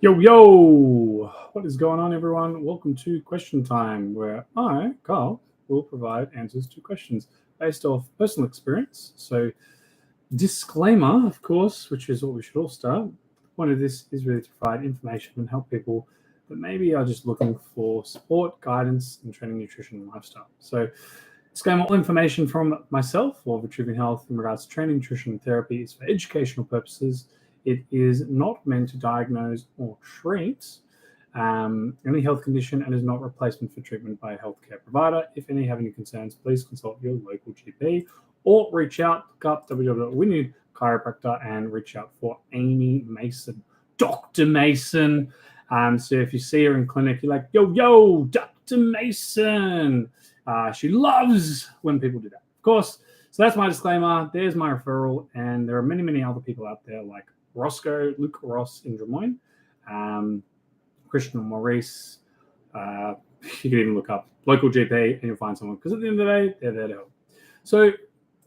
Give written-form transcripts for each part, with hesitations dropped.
Yo, what is going on, everyone? Welcome to Question Time, where I, Carl, will provide answers to questions based off personal experience. So, disclaimer, of course, which is what we should all start. The point of this is really to provide information and help people that maybe are just looking for support, guidance, in training, nutrition, and lifestyle. So, disclaimer, all information from myself or Vitruvian Health in regards to training, nutrition, and therapy is for educational purposes. It is not meant to diagnose or treat any health condition and is not replacement for treatment by a healthcare provider. If any have any concerns, please consult your local GP or reach out, look up www.winning chiropractor and reach out for Amy Mason, Dr. Mason. So if you see her in clinic, you're like, yo, Dr. Mason. She loves when people do that, of course. So that's my disclaimer. There's my referral. And there are many, many other people out there like Luke Ross in Des Moines, Christian Maurice. You can even look up local GP and you'll find someone, because at the end of the day, they're there to help. So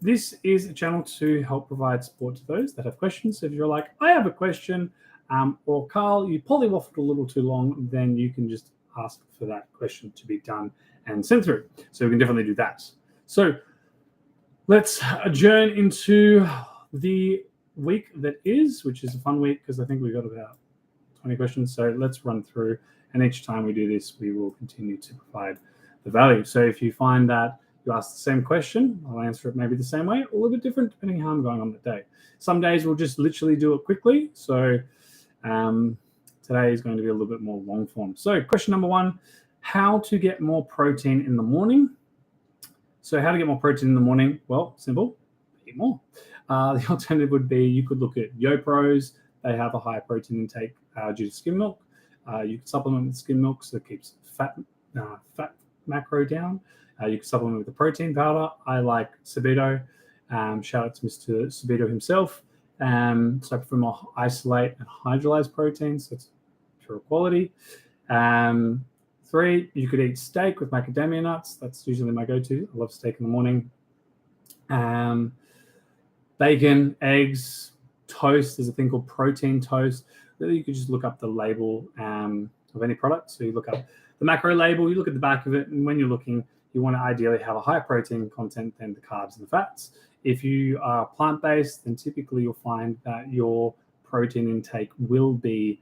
this is a channel to help provide support to those that have questions. So if you're like, I have a question, or Carl, you probably waffled a little too long, then you can just ask for that question to be done and sent through. So we can definitely do that. So let's adjourn into the week that is, which is a fun week because I think we've got about 20 questions. So let's run through, and each time we do this, we will continue to provide the value. So if you find that you ask the same question, I'll answer it maybe the same way, or a little bit different depending on how I'm going on that day. Some days we'll just literally do it quickly. So today is going to be a little bit more long form. So question number 1, how to get more protein in the morning. So how to get more protein in the morning? Well, simple, eat more. The alternative would be you could look at YoPros. They have a higher protein intake due to skim milk. You can supplement with skim milk, so it keeps fat macro down. You can supplement with the protein powder. I like Sabido. Shout out to Mr. Sabido himself. So I prefer more isolate and hydrolyzed protein, so it's pure quality. 3, you could eat steak with macadamia nuts. That's usually my go-to. I love steak in the morning. Bacon, eggs, toast. There's a thing called protein toast. Really, you could just look up the label of any product. So you look up the macro label, you look at the back of it, and when you're looking, you want to ideally have a higher protein content than the carbs and the fats. If you are plant-based, then typically you'll find that your protein intake will be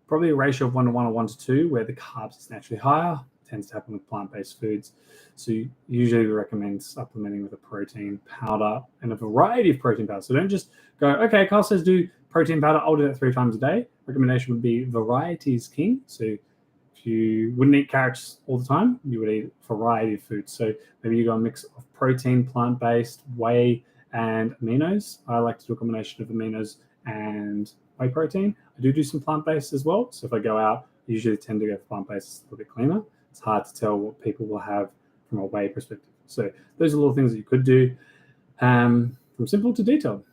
probably a ratio of 1 to 1 or 1 to 2, where the carbs is naturally higher. It tends to happen with plant-based foods. So usually we recommend supplementing with a protein powder and a variety of protein powders. So don't just go, okay, Carl says do protein powder, I'll do that 3 times a day. Recommendation would be variety is king. So if you wouldn't eat carrots all the time, you would eat a variety of foods. So maybe you go a mix of protein, plant-based, whey, and aminos. I like to do a combination of aminos and whey protein. I do some plant-based as well. So if I go out, I usually tend to go for plant-based. It's a little bit cleaner. It's hard to tell what people will have from a whey perspective. So those are little things that you could do, from simple to detailed.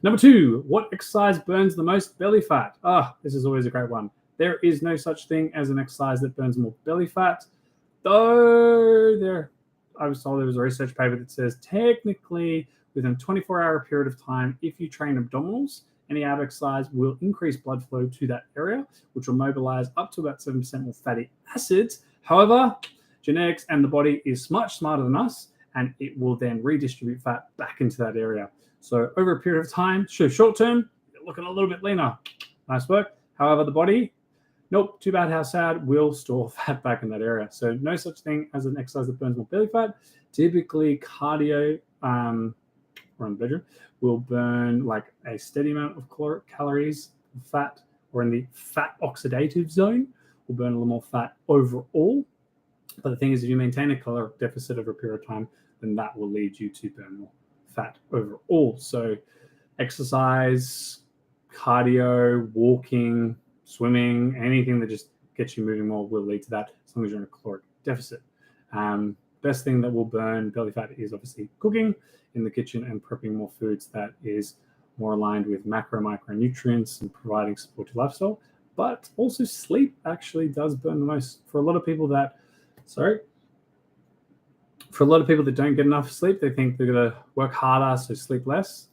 Number 2, what exercise burns the most belly fat? This is always a great one. There is no such thing as an exercise that burns more belly fat, though I was told there was a research paper that says technically within a 24-hour period of time, if you train abdominals, any ab exercise will increase blood flow to that area, which will mobilize up to about 7% more fatty acids. However, genetics and the body is much smarter than us, and it will then redistribute fat back into that area. So over a period of time, short term, you're looking a little bit leaner. Nice work. However, the body, nope, too bad, how sad, will store fat back in that area. So no such thing as an exercise that burns more belly fat. Typically, cardio around the bedroom will burn like a steady amount of calories, fat, or in the fat oxidative zone, will burn a little more fat overall. But the thing is, if you maintain a caloric deficit over a period of time, then that will lead you to burn more fat overall. So exercise, cardio, walking, swimming, anything that just gets you moving more will lead to that, as long as you're in a caloric deficit. Best thing that will burn belly fat is obviously cooking in the kitchen and prepping more foods that is more aligned with micronutrients and providing support to lifestyle. But also sleep actually does burn the most. For a lot of people that don't get enough sleep, they think they're going to work harder, so sleep less.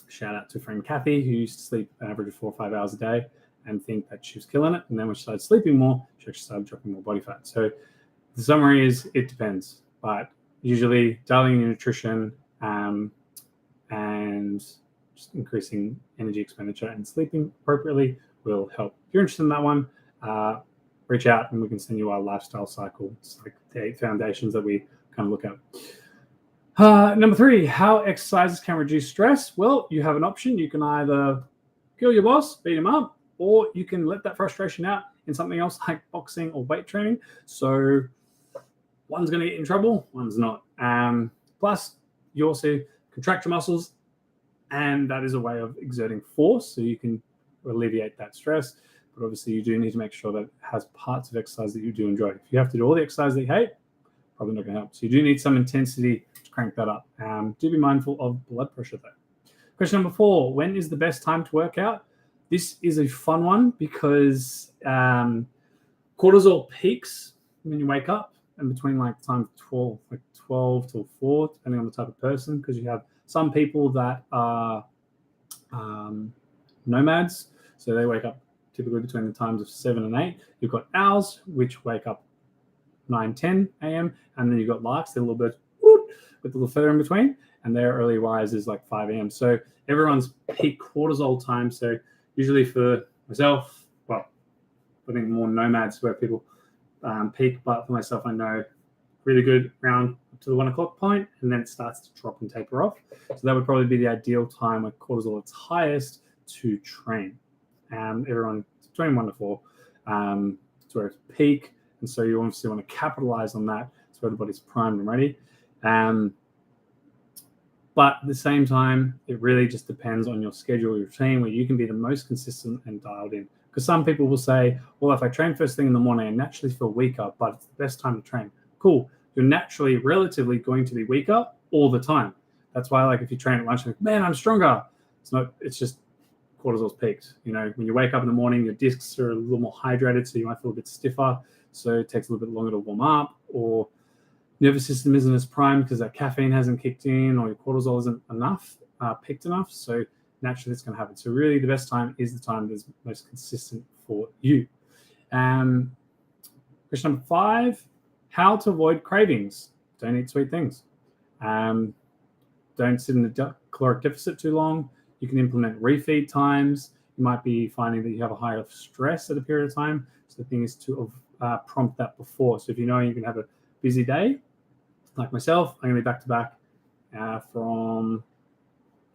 Shout out to friend Kathy, who used to sleep an average of 4 or 5 hours a day. and think that she was killing it. And then when she started sleeping more, she actually started dropping more body fat. So the summary is it depends, but usually dialing in your nutrition and just increasing energy expenditure and sleeping appropriately will help. If you're interested in that one, reach out and we can send you our lifestyle cycle. It's like the 8 foundations that we kind of look at. Number 3, how exercises can reduce stress. Well, you have an option. You can either kill your boss, beat him up, or you can let that frustration out in something else like boxing or weight training. So one's going to get you in trouble, one's not. Plus, you also contract your muscles, and that is a way of exerting force, so you can alleviate that stress. But obviously, you do need to make sure that it has parts of exercise that you do enjoy. If you have to do all the exercise that you hate, probably not going to help. So you do need some intensity to crank that up. Do be mindful of blood pressure, though. Question number 4, when is the best time to work out? This is a fun one because cortisol peaks when you wake up, and between like time 12 till 4, depending on the type of person, because you have some people that are nomads, so they wake up typically between the times of 7 and 8. You've got owls, which wake up 9, 10 a.m., and then you've got larks, they're a little bit with a little further in between, and their early rise is like 5 a.m. So everyone's peak cortisol time. So usually for myself, well, I think more nomads where people peak, but for myself, I know really good around up to the 1 o'clock point, and then it starts to drop and taper off. So that would probably be the ideal time when cortisol at its highest to train. Everyone between 1 to 4, it's where it's peak, and so you obviously want to capitalize on that. It's where the body's primed and ready. But at the same time, it really just depends on your schedule, your routine, where you can be the most consistent and dialed in. Because some people will say, well, if I train first thing in the morning, I naturally feel weaker, but it's the best time to train. Cool. You're naturally relatively going to be weaker all the time. That's why, like, if you train at lunch, like, man, I'm stronger. It's just cortisol's peaked. You know, when you wake up in the morning, your discs are a little more hydrated, so you might feel a bit stiffer. So it takes a little bit longer to warm up, or nervous system isn't as primed because that caffeine hasn't kicked in, or your cortisol isn't peaked enough. So naturally it's going to happen. So really the best time is the time that's most consistent for you. Question number 5, how to avoid cravings. Don't eat sweet things. Don't sit in a caloric deficit too long. You can implement refeed times. You might be finding that you have a higher stress at a period of time. So the thing is to prompt that before. So if you know you can have a busy day, like myself, I'm going to be back to back from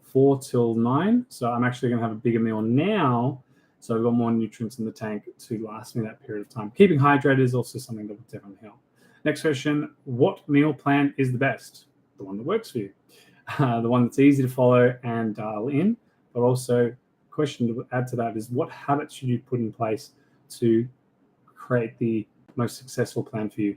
4 till 9. So I'm actually going to have a bigger meal now. So I've got more nutrients in the tank to last me that period of time. Keeping hydrated is also something that will definitely help. Next question, what meal plan is the best? The one that works for you. The one that's easy to follow and dial in. But also, question to add to that is, what habits should you put in place to create the most successful plan for you?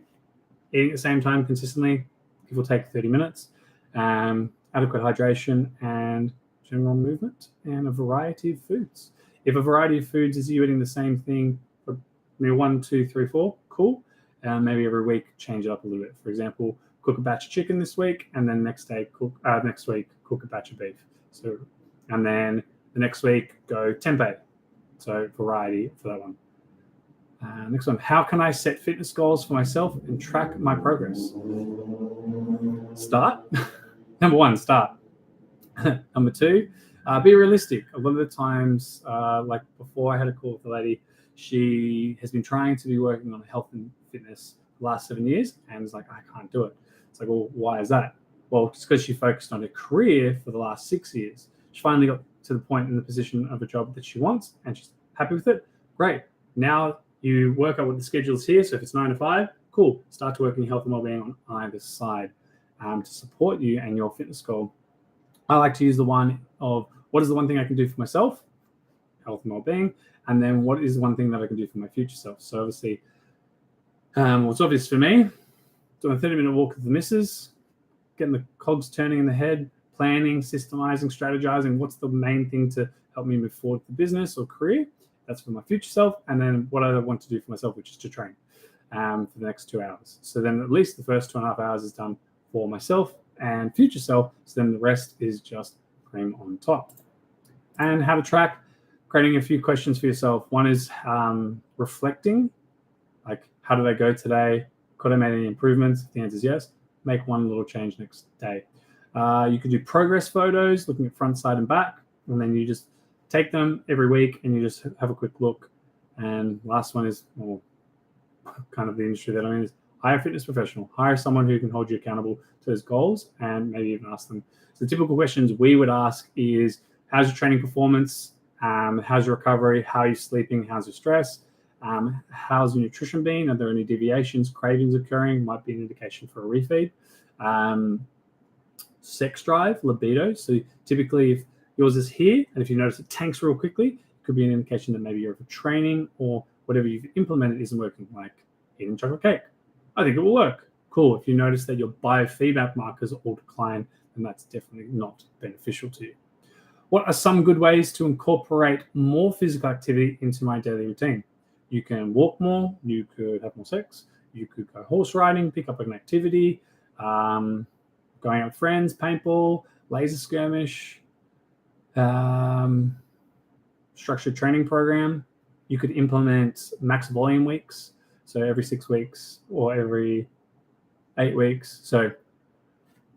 Eating at the same time consistently, give or take 30 minutes, adequate hydration and general movement, and a variety of foods. If a variety of foods is you eating the same thing for meal 1, 2, 3, 4, cool. Maybe every week change it up a little bit. For example, cook a batch of chicken this week, and then next week cook a batch of beef. So, and then the next week go tempeh. So variety for that one. Next one, how can I set fitness goals for myself and track my progress? Start. Number 1, start. Number 2, be realistic. A lot of the times, like before I had a call with a lady, she has been trying to be working on health and fitness the last 7 years, and it's like, I can't do it. It's like, well, why is that? Well, it's because she focused on her career for the last 6 years. She finally got to the point in the position of a job that she wants, and she's happy with it. Great. Now you work out what the schedule is here. So if it's 9 to 5, cool. Start to work in health and wellbeing on either side to support you and your fitness goal. I like to use the one of, what is the one thing I can do for myself, health and wellbeing, and then what is one thing that I can do for my future self. So obviously, what's obvious for me, doing a 30-minute walk with the missus, getting the cogs turning in the head, planning, systemizing, strategizing, what's the main thing to help me move forward with the business or career. That's for my future self. And then what I want to do for myself, which is to train for the next 2 hours. So then at least the first 2.5 hours is done for myself and future self. So then the rest is just cream on top. And how to track. creating a few questions for yourself. One is reflecting, like how did I go today? Could I make any improvements? If the answer is yes, make one little change next day. You could do progress photos, looking at front, side, and back, and then you just take them every week and you just have a quick look. And last one is kind of the industry that I'm in, is hire a fitness professional. Hire someone who can hold you accountable to those goals, and maybe even ask them. So the typical questions we would ask is, how's your training performance? How's your recovery? How are you sleeping? How's your stress? How's your nutrition been? Are there any deviations, cravings occurring? Might be an indication for a refeed. Sex drive, libido. So typically if yours is here, and if you notice it tanks real quickly, it could be an indication that maybe you're overtraining, or whatever you've implemented isn't working, like eating chocolate cake. I think it will work. Cool. If you notice that your biofeedback markers all decline, then that's definitely not beneficial to you. What are some good ways to incorporate more physical activity into my daily routine? You can walk more, you could have more sex, you could go horse riding, pick up an activity, going out with friends, paintball, laser skirmish, structured training program. You could implement max volume weeks, so every 6 weeks or every 8 weeks. So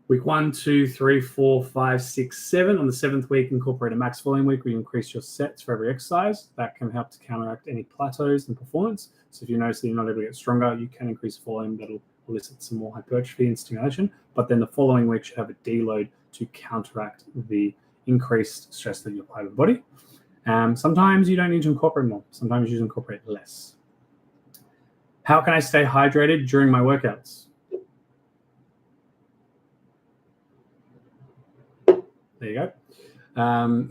week 1, 2, 3, 4, 5, 6, 7. On the 7th week, incorporate a max volume week where you increase your sets for every exercise. That can help to counteract any plateaus in performance. So if you notice that you're not able to get stronger, you can increase volume. That'll elicit some more hypertrophy and stimulation. But then the following week should have a deload to counteract the increased stress that you apply to the body. Sometimes you don't need to incorporate more. Sometimes you just incorporate less. How can I stay hydrated during my workouts? There you go.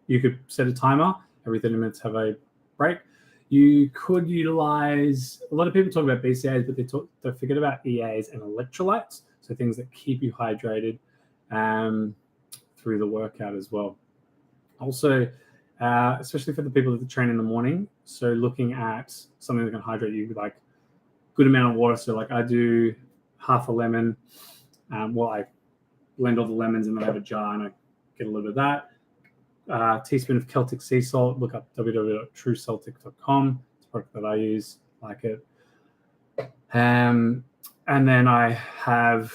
You could set a timer. Every 30 minutes have a break. You could utilize, a lot of people talk about BCAAs, but they forget about EAs and electrolytes, so things that keep you hydrated through the workout as well. Also, especially for the people that train in the morning, so looking at something that can hydrate you, like good amount of water. So like I do half a lemon. I blend all the lemons and then I have a jar and I get a little bit of that. Teaspoon of Celtic sea salt. Look up www.trueceltic.com. It's a product that I use, like it. And then I have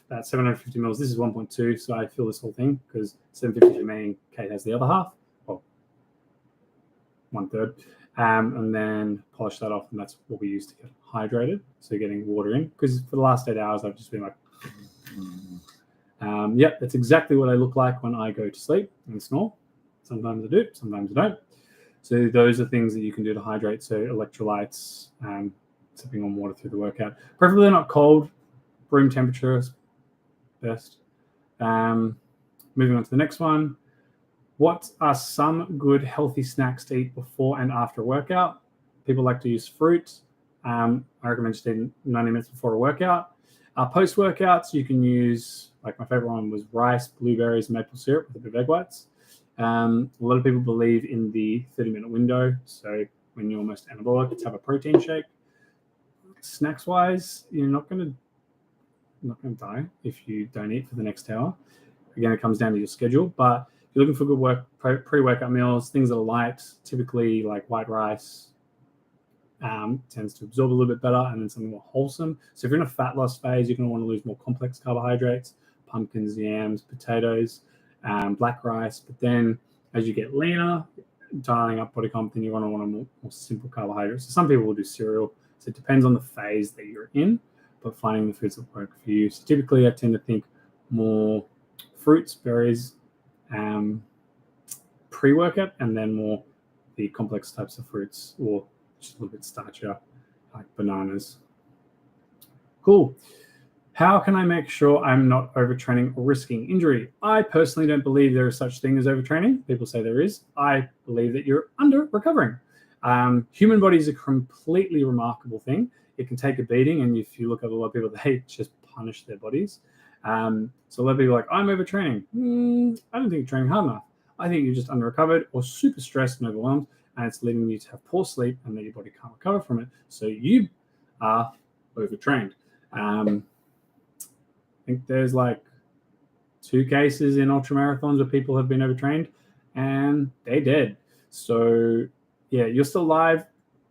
about 750 mils. This is 1.2, so I fill this whole thing because 750 to me and Kate has the other half, well, 1/3. And then polish that off, and that's what we use to get hydrated. So getting water in, because for the last 8 hours, I've just been like, yep, that's exactly what I look like when I go to sleep and snore. Sometimes I do, sometimes I don't. So those are things that you can do to hydrate. So electrolytes, sipping on water through the workout. Preferably not cold, room temperature is best. Moving on to the next one. What are some good healthy snacks to eat before and after a workout? People like to use fruit. I recommend just eating 90 minutes before a workout. Post-workouts, you can use, like my favorite one was rice, blueberries, maple syrup with a bit of egg whites. A lot of people believe in the 30-minute window. So when you're almost anabolic, let's have a protein shake. Snacks-wise, you're not going to die if you don't eat for the next hour. Again, it comes down to your schedule. But if you're looking for good pre-workout meals, things that are light, typically like white rice, tends to absorb a little bit better, and then something more wholesome. So if you're in a fat loss phase, you're going to want to lose more complex carbohydrates, pumpkins, yams, potatoes, black rice. But then as you get leaner, dialing up body comp, then you want to want a more simple carbohydrates. So some people will do cereal. So it depends on the phase that you're in, but finding the foods that work for you. So typically I tend to think more fruits, berries, pre-workout, and then more the complex types of fruits, or just a little bit starchier, like bananas. Cool. How can I make sure I'm not overtraining or risking injury? I personally don't believe there is such thing as overtraining. People say there is. I believe that you're under-recovering. Human body is a completely remarkable thing. It can take a beating, and if you look at a lot of people, they just punish their bodies. So a lot of people are like, I'm overtraining. I don't think you're training hard enough. I think you're just under-recovered or super stressed and overwhelmed, and it's leading you to have poor sleep and that your body can't recover from it. So you are overtrained. I think there's like 2 cases in ultra marathons where people have been overtrained and they're dead. So yeah, you're still alive.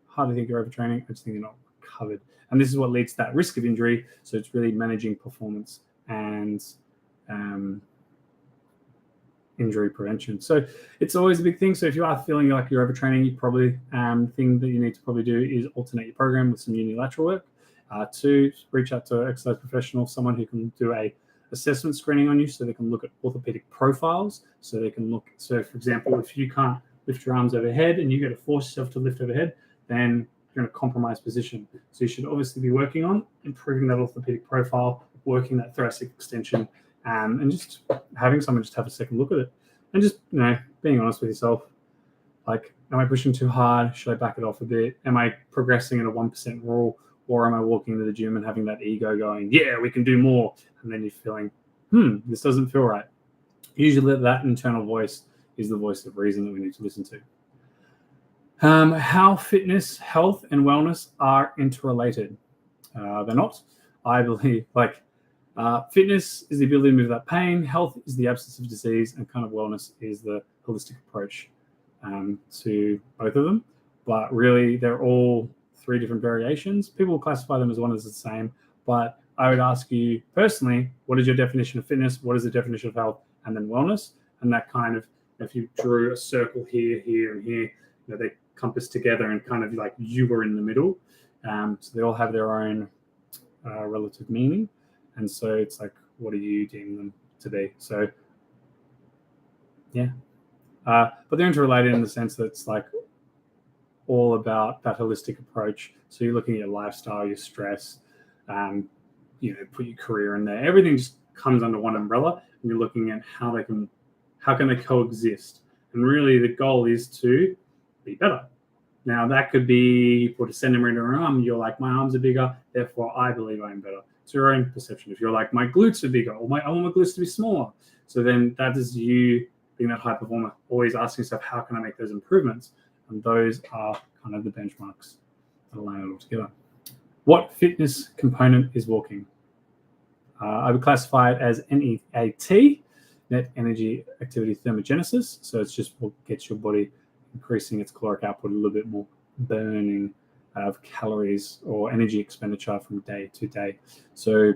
Hard to think you're overtraining. I just think you're not covered. And this is what leads to that risk of injury. So it's really managing performance and injury prevention. So it's always a big thing. So if you are feeling like you're overtraining, you probably thing that you need to probably do is alternate your program with some unilateral work. 2, reach out to an exercise professional, someone who can do a assessment screening on you, so they can look at orthopedic profiles. So they can look. So for example, if you can't lift your arms overhead and you got to force yourself to lift overhead, then you're in a compromised position. So you should obviously be working on improving that orthopedic profile, working that thoracic extension, and just having someone just have a second look at it. And just, being honest with yourself. Like, am I pushing too hard? Should I back it off a bit? Am I progressing at a 1% rule? Or am I walking into the gym and having that ego going, yeah, we can do more? And then you're feeling, this doesn't feel right. Usually that internal voice is the voice of reason that we need to listen to. How fitness, health, and wellness are interrelated. They're not. I believe, fitness is the ability to move without pain, health is the absence of disease, and kind of wellness is the holistic approach to both of them. But really, they're all 3 different variations. People classify them as one as the same, but I would ask you personally, what is your definition of fitness? What is the definition of health? And then wellness. And that kind of, if you drew a circle here, here, and here, they compass together and kind of like you were in the middle. So they all have their own relative meaning. And so it's like, what do you deem them to be? So, yeah. But they're interrelated in the sense that it's like all about that holistic approach. So you're looking at your lifestyle, your stress, put your career in there. Everything just comes under one umbrella, and you're looking at how can they coexist. And really the goal is to be better. Now that could be put a centimeter in an arm. You're like, my arms are bigger, therefore I believe I'm better. It's your own perception. If you're like, my glutes are bigger, or I want my glutes to be smaller. So then that is you being that high performer, always asking yourself, how can I make those improvements? And those are kind of the benchmarks that align it all together. What fitness component is walking? I would classify it as NEAT, net energy activity thermogenesis. So it's just what gets your body increasing its caloric output, a little bit more burning of calories or energy expenditure from day to day. So,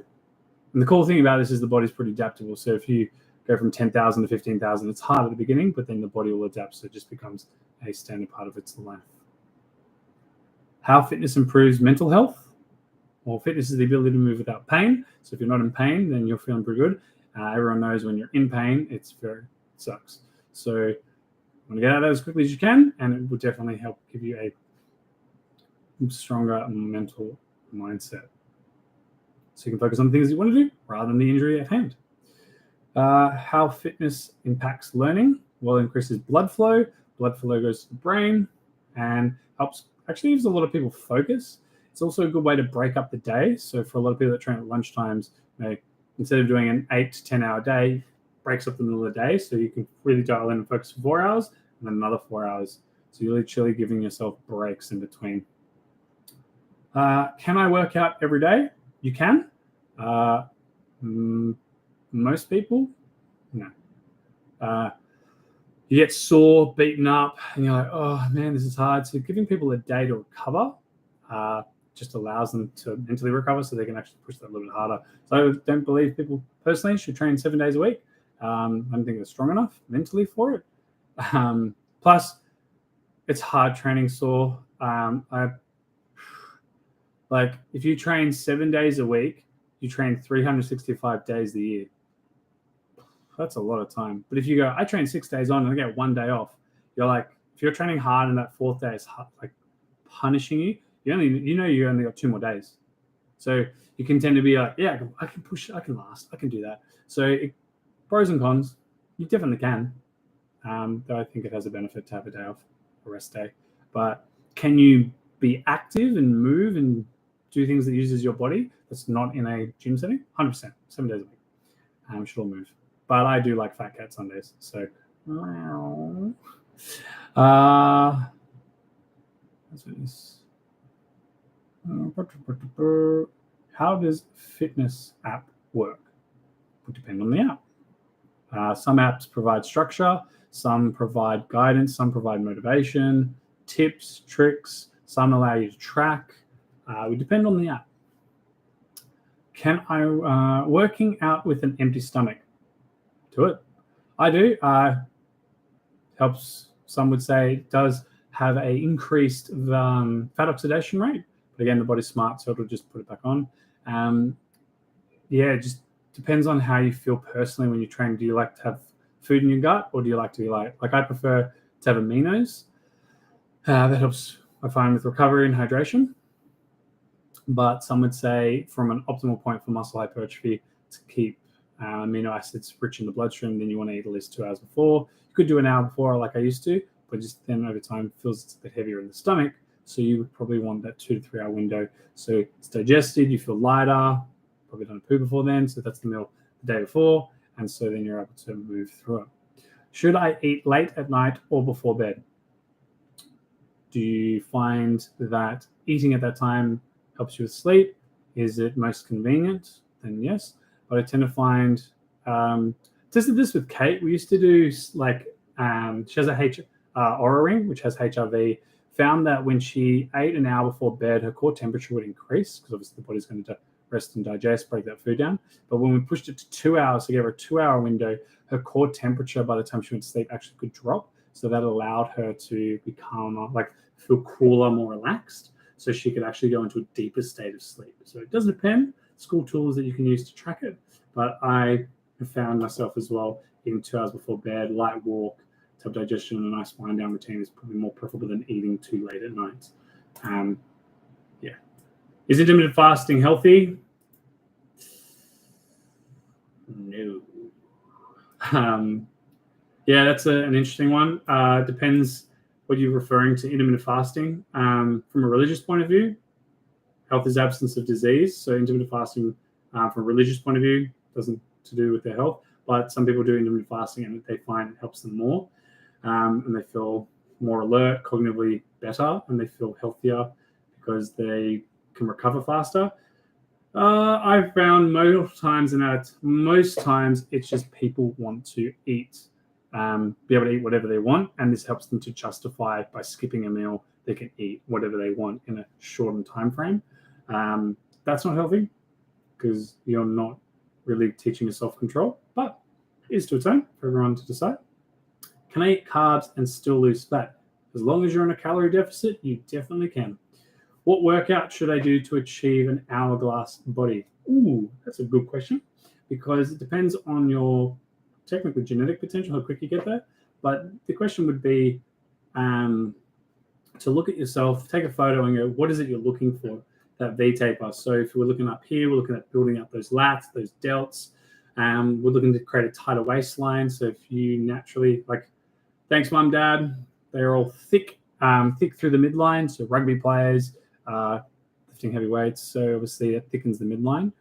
and the cool thing about this is the body's pretty adaptable. So if you go from 10,000 to 15,000, it's hard at the beginning, but then the body will adapt. So it just becomes a standard part of its life. How fitness improves mental health? Well, fitness is the ability to move without pain. So if you're not in pain, then you're feeling pretty good. Everyone knows when you're in pain, it sucks. So you want to get out of that as quickly as you can, and it will definitely help give you a stronger mental mindset. So you can focus on the things you want to do rather than the injury at hand. How fitness impacts learning? Well, it increases blood flow. Blood flow goes to the brain and actually gives a lot of people focus. It's also a good way to break up the day. So for a lot of people that train at lunchtimes, instead of doing an 8 to 10 hour day, breaks up the middle of the day. So you can really dial in and focus for 4 hours and then another 4 hours. So you're literally giving yourself breaks in between. Can I work out every day? You can. Most people, no. You get sore, beaten up, and you're like, oh man, this is hard. So giving people a day to recover just allows them to mentally recover so they can actually push that a little bit harder. So I don't believe people personally should train 7 days a week. I don't think they're strong enough mentally for it. Plus, it's hard training sore. If you train 7 days a week, you train 365 days a year. That's a lot of time. But if you go, I train 6 days on and I get 1 day off, you're like, if you're training hard and that 4th day is like punishing you, you only got 2 more days. So you can tend to be like, yeah, I can push, I can last, I can do that. So pros and cons, you definitely can. Though I think it has a benefit to have a day off, a rest day. But can you be active and move and do things that uses your body that's not in a gym setting? 100%, 7 days a week. Should all move. But I do like fat cat Sundays. So, how does fitness app work? Would depend on the app. Some apps provide structure. Some provide guidance, some provide motivation, tips, tricks, some allow you to track. It would depend on the app. Can I, working out with an empty stomach? Do it. I do. Helps, some would say, it does have a increased fat oxidation rate. But again, the body's smart, so it'll just put it back on. It just depends on how you feel personally when you train. Do you like to have food in your gut, or do you like to be like I prefer to have aminos. That helps, I find, with recovery and hydration. But some would say from an optimal point for muscle hypertrophy, to keep amino acids rich in the bloodstream, then you want to eat at least 2 hours before. You could do an hour before like I used to, but just then over time feels it's a bit heavier in the stomach. So you would probably want that 2 to 3 hour window. So it's digested, you feel lighter, probably done a poo before then. So that's the meal the day before. And so then you're able to move through it. Should I eat late at night or before bed? Do you find that eating at that time helps you with sleep? Is it most convenient? Then yes. But I tend to find, tested this with Kate. We used to do like, she has a Oura ring, which has HRV. Found that when she ate an hour before bed, her core temperature would increase because obviously the body's going to rest and digest, break that food down. But when we pushed it to 2 hours, so gave her a 2 hour window, her core temperature by the time she went to sleep actually could drop. So that allowed her to become feel cooler, more relaxed. So she could actually go into a deeper state of sleep. So it does depend. School tools that you can use to track it. But I have found myself as well, eating 2 hours before bed, light walk, to have digestion and a nice wind down routine is probably more preferable than eating too late at night. Is intermittent fasting healthy? No. That's an interesting one. Depends what you're referring to intermittent fasting. From a religious point of view, health is absence of disease. So intermittent fasting, from a religious point of view, doesn't to do with their health. But some people do intermittent fasting and they find it helps them more. And they feel more alert, cognitively better, and they feel healthier because they can recover faster. I've found most times it's just people want to eat, be able to eat whatever they want, and this helps them to justify by skipping a meal. They can eat whatever they want in a shortened time frame. That's not healthy because you're not really teaching yourself control, but it is to its own for everyone to decide. Can I eat carbs and still lose fat? As long as you're in a calorie deficit, you definitely can. What workout should I do to achieve an hourglass body? Ooh, that's a good question because it depends on your technically genetic potential, how quick you get there. But the question would be to look at yourself, take a photo and go, what is it you're looking for, that V-taper? So if we're looking up here, we're looking at building up those lats, those delts. We're looking to create a tighter waistline. So if you naturally, thanks, Mum, Dad, they're all thick through the midline. So rugby players, lifting heavy weights. So obviously it thickens the midline.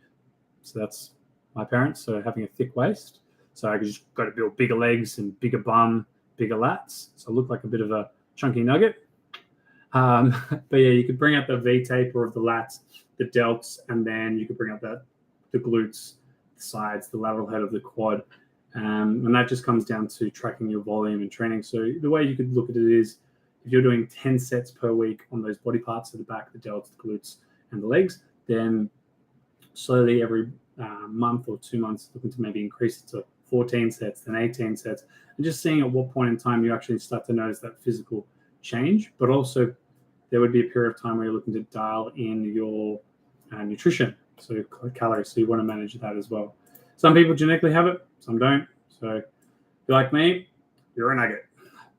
So that's my parents. So having a thick waist. So I just got to build bigger legs and bigger bum, bigger lats. So I look like a bit of a chunky nugget. But yeah, you could bring out the V-taper of the lats, the delts, and then you could bring out the glutes, the sides, the lateral head of the quad. And that just comes down to tracking your volume and training. So the way you could look at it is if you're doing 10 sets per week on those body parts of the back, the delts, the glutes, and the legs, then slowly every month or 2 months, looking to maybe increase it to 14 sets, then 18 sets, and just seeing at what point in time you actually start to notice that physical change. But also there would be a period of time where you're looking to dial in your nutrition, so calories. So you want to manage that as well. Some people genetically have it, some don't. So if you're like me, you're a nugget.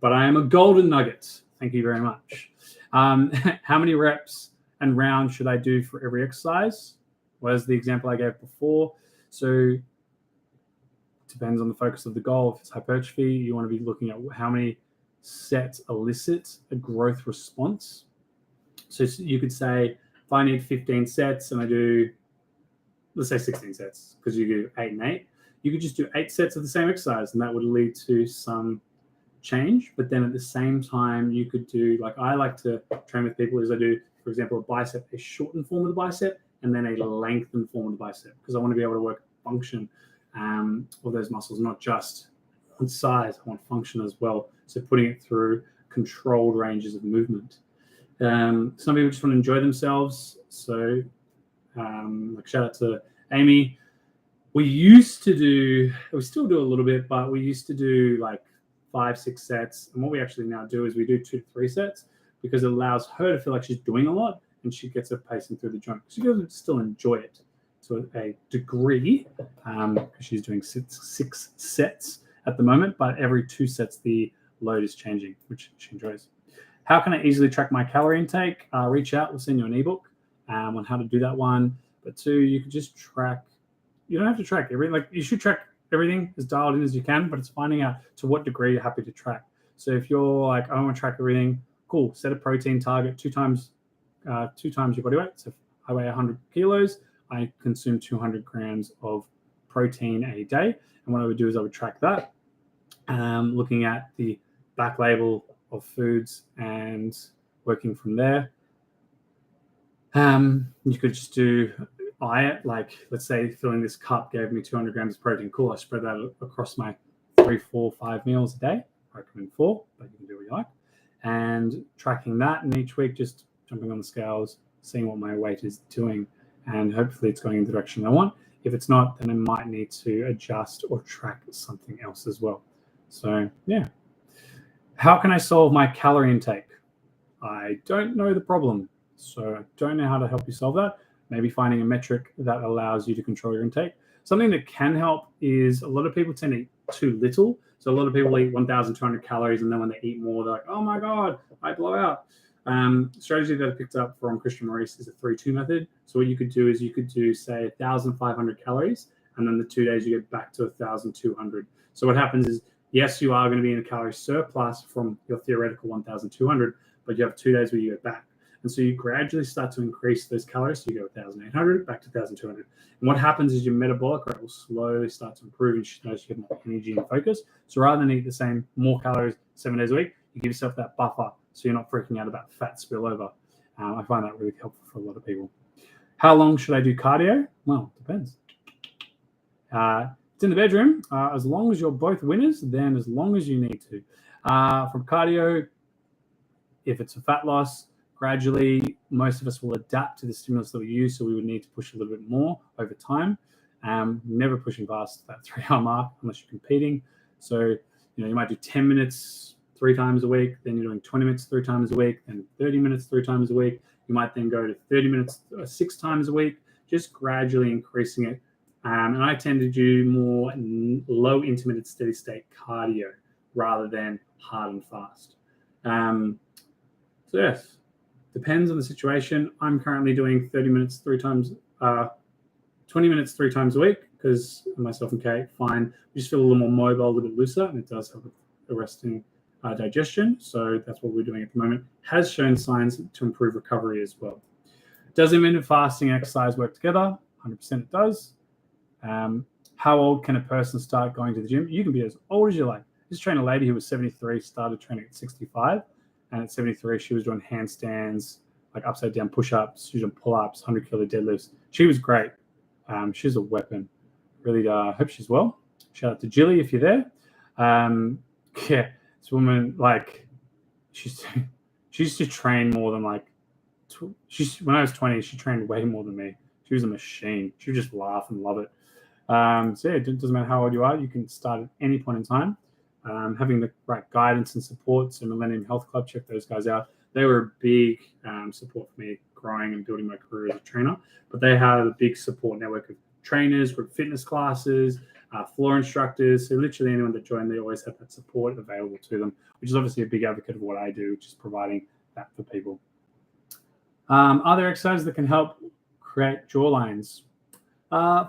But I am a golden nugget. Thank you very much. How many reps and rounds should I do for every exercise? Well, as the example I gave before. So it depends on the focus of the goal. If it's hypertrophy, you want to be looking at how many sets elicit a growth response. So you could say, if I need 15 sets and I do, let's say 16 sets, because you do 8 and 8, you could just do 8 sets of the same exercise, and that would lead to some change. But then at the same time, you could do, like I like to train with people, is I do, for example, a bicep, a shortened form of the bicep, and then a lengthened form of the bicep, because I want to be able to work function of those muscles, not just want size, I want function as well. So putting it through controlled ranges of movement. Some people just want to enjoy themselves. So like shout out to Amy. We still do a little bit, but we used to do like 5-6 sets. And what we actually now do is we do 2 to 3 sets because it allows her to feel like she's doing a lot and she gets her pacing through the joint. She can still enjoy it to a degree because she's doing 6 sets at the moment, but every 2 sets the load is changing, which she enjoys. How can I easily track my calorie intake? Reach out. We'll send you an ebook on how to do that one. But 2, you can just track. You don't have to track everything. Like you should track everything as dialed in as you can, but it's finding out to what degree you're happy to track. So if you're like, I want to track everything, cool. Set a protein target 2 times your body weight. So if I weigh 100 kilos, I consume 200 grams of protein a day. And what I would do is I would track that, looking at the back label of foods and working from there. You could just do like let's say filling this cup gave me 200 grams of protein. Cool. I spread that across my 3, 4, 5 meals a day. I recommend 4, but you can do what you like. And tracking that, and each week just jumping on the scales, seeing what my weight is doing, and hopefully it's going in the direction I want. If it's not, then I might need to adjust or track something else as well. So yeah. How can I solve my calorie intake? I don't know the problem, so I don't know how to help you solve that. Maybe finding a metric that allows you to control your intake. Something that can help is a lot of people tend to eat too little. So a lot of people eat 1,200 calories, and then when they eat more, they're like, oh my God, I blow out. Strategy that I picked up from Christian Maurice is a 3-2 method. So what you could do is you could do, say, 1,500 calories, and then the 2 days you get back to 1,200. So what happens is, yes, you are going to be in a calorie surplus from your theoretical 1,200, but you have 2 days where you go back. And so you gradually start to increase those calories. So you go 1,800 back to 1,200. And what happens is your metabolic rate will slowly start to improve, and you notice you have more energy and focus. So rather than eat the same, more calories 7 days a week, you give yourself that buffer so you're not freaking out about fat spillover. I find that really helpful for a lot of people. How long should I do cardio? Well, it depends. It's in the bedroom. As long as you're both winners, then as long as you need to. From cardio, if it's a fat loss, gradually, most of us will adapt to the stimulus that we use, so we would need to push a little bit more over time. Never pushing past that 3-hour mark unless you're competing. So, you might do 10 minutes 3 times a week, then you're doing 20 minutes 3 times a week, then 30 minutes 3 times a week. You might then go to 30 minutes 6 times a week, just gradually increasing it. And I tend to do more low intermittent steady state cardio rather than hard and fast. So yes, depends on the situation. I'm currently doing 30 minutes 3 times, 20 minutes 3 times a week because myself and Kate find we just feel a little more mobile, a little bit looser, and it does help with arresting digestion. So that's what we're doing at the moment. Has shown signs to improve recovery as well. Does intermittent fasting and exercise work together? 100% it does. How old can a person start going to the gym? You can be as old as you like. Just trained a lady who was 73, started training at 65. And at 73, she was doing handstands, like upside down push-ups, she was doing pull-ups, 100-kilo deadlifts. She was great. She's a weapon. Really hope she's well. Shout out to Jilly if you're there. Yeah, this woman, like, she used to train more than like, when I was 20, she trained way more than me. She was a machine. She would just laugh and love it. So yeah, it doesn't matter how old you are. You can start at any point in time. Having the right guidance and support. So Millennium Health Club, check those guys out. They were a big support for me growing and building my career as a trainer. But they have a big support network of trainers, group fitness classes, floor instructors. So literally anyone that joined, they always have that support available to them, which is obviously a big advocate of what I do, which is providing that for people. Are there exercises that can help create jawlines?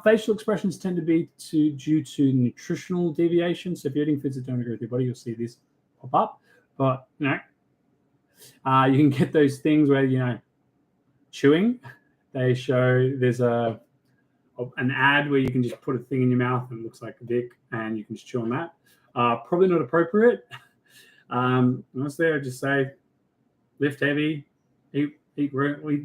Facial expressions tend to be due to nutritional deviation. So if you're eating foods that don't agree with your body, you'll see this pop up. But, you can get those things where, chewing. They show there's an ad where you can just put a thing in your mouth and it looks like a dick and you can just chew on that. Probably not appropriate. Honestly, I just say lift heavy, eat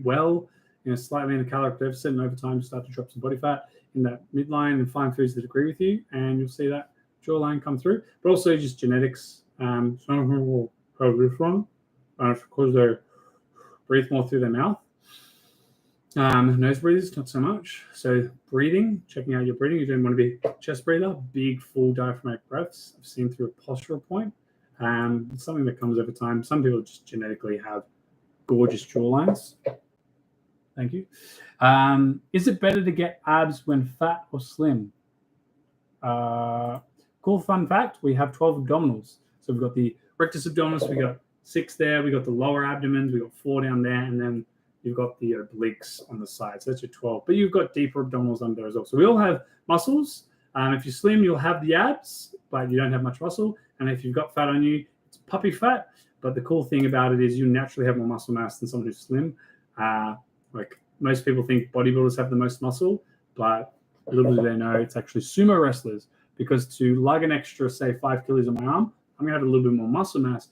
well, slightly in a caloric deficit, and over time start to drop some body fat in that midline and find foods that agree with you, and you'll see that jawline come through, but also just genetics. Some people will have this one because they breathe more through their mouth. Nose breathers, not so much. So breathing, checking out your breathing. You don't want to be a chest breather, big, full diaphragmatic breaths. I've seen through a postural point. It's something that comes over time. Some people just genetically have gorgeous jawlines. Thank you. Is it better to get abs when fat or slim? Cool fun fact, we have 12 abdominals. So we've got the rectus abdominis, we got 6 there, we got the lower abdomens, we got 4 down there, and then you've got the obliques on the side. So that's your 12. But you've got deeper abdominals under as well. So we all have muscles. If you're slim, you'll have the abs, but you don't have much muscle. And if you've got fat on you, it's puppy fat. But the cool thing about it is you naturally have more muscle mass than someone who's slim. Like most people think bodybuilders have the most muscle, but little do they know it's actually sumo wrestlers. Because to lug an extra, say, 5 kilos on my arm, I'm going to have a little bit more muscle mass.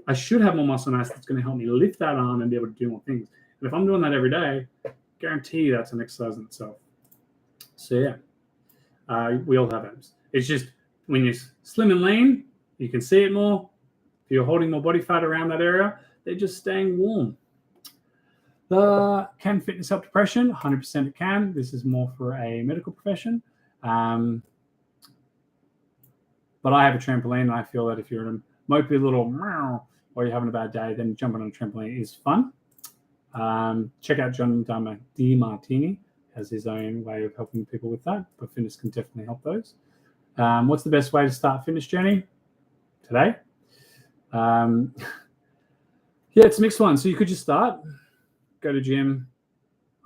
I should have more muscle mass that's going to help me lift that arm and be able to do more things. And if I'm doing that every day, guarantee you that's an exercise in itself. So yeah, we all have abs. It's just when you're slim and lean, you can see it more. If you're holding more body fat around that area, they're just staying warm. Can fitness help depression? 100% it can. This is more for a medical profession. But I have a trampoline, and I feel that if you're in a mopey little meow or you're having a bad day, then jumping on a trampoline is fun. Check out John DiMartini. Has his own way of helping people with that, but fitness can definitely help those. What's the best way to start fitness journey? Today? Yeah, it's a mixed one. So you could just start, go to gym,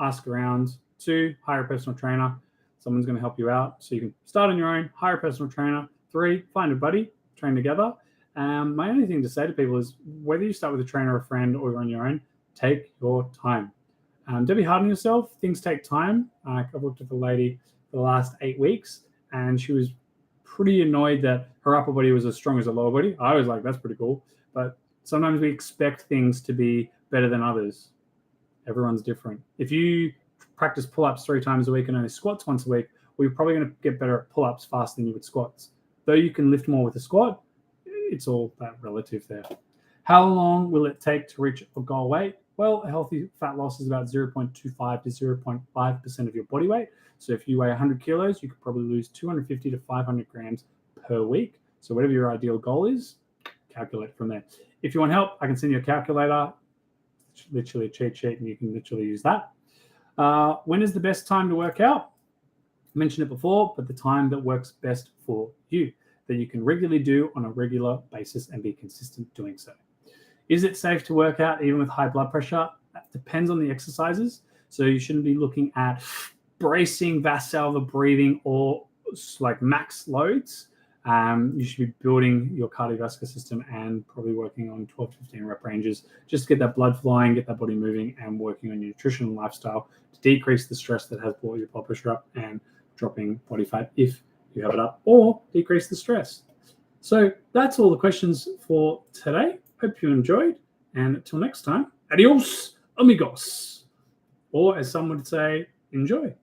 ask around. 2, hire a personal trainer. Someone's going to help you out. So you can start on your own, hire a personal trainer. 3, find a buddy, train together. My only thing to say to people is whether you start with a trainer or a friend or you're on your own, take your time. Don't be hard on yourself. Things take time. I've worked with a lady for the last 8 weeks, and she was pretty annoyed that her upper body was as strong as her lower body. I was like, that's pretty cool. But sometimes we expect things to be better than others. Everyone's different. If you practice pull-ups 3 times a week and only squats once a week, well, you're probably going to get better at pull-ups faster than you would squats. Though you can lift more with a squat, it's all that relative there. How long will it take to reach a goal weight? Well, a healthy fat loss is about 0.25 to 0.5% of your body weight. So if you weigh 100 kilos, you could probably lose 250 to 500 grams per week. So whatever your ideal goal is, calculate from there. If you want help, I can send you a calculator. It's literally a cheat sheet, and you can literally use that. When is the best time to work out? I mentioned it before, but the time that works best for you, that you can regularly do on a regular basis and be consistent doing so. Is it safe to work out even with high blood pressure? That depends on the exercises. So you shouldn't be looking at bracing, Valsalva breathing, or like max loads. You should be building your cardiovascular system and probably working on 12 to 15 rep ranges just to get that blood flowing, get that body moving, and working on your nutrition and lifestyle to decrease the stress that has brought your blood pressure up and dropping body fat if you have it up, or decrease the stress. So that's all the questions for today. Hope you enjoyed, and until next time, adios amigos, or as some would say, enjoy.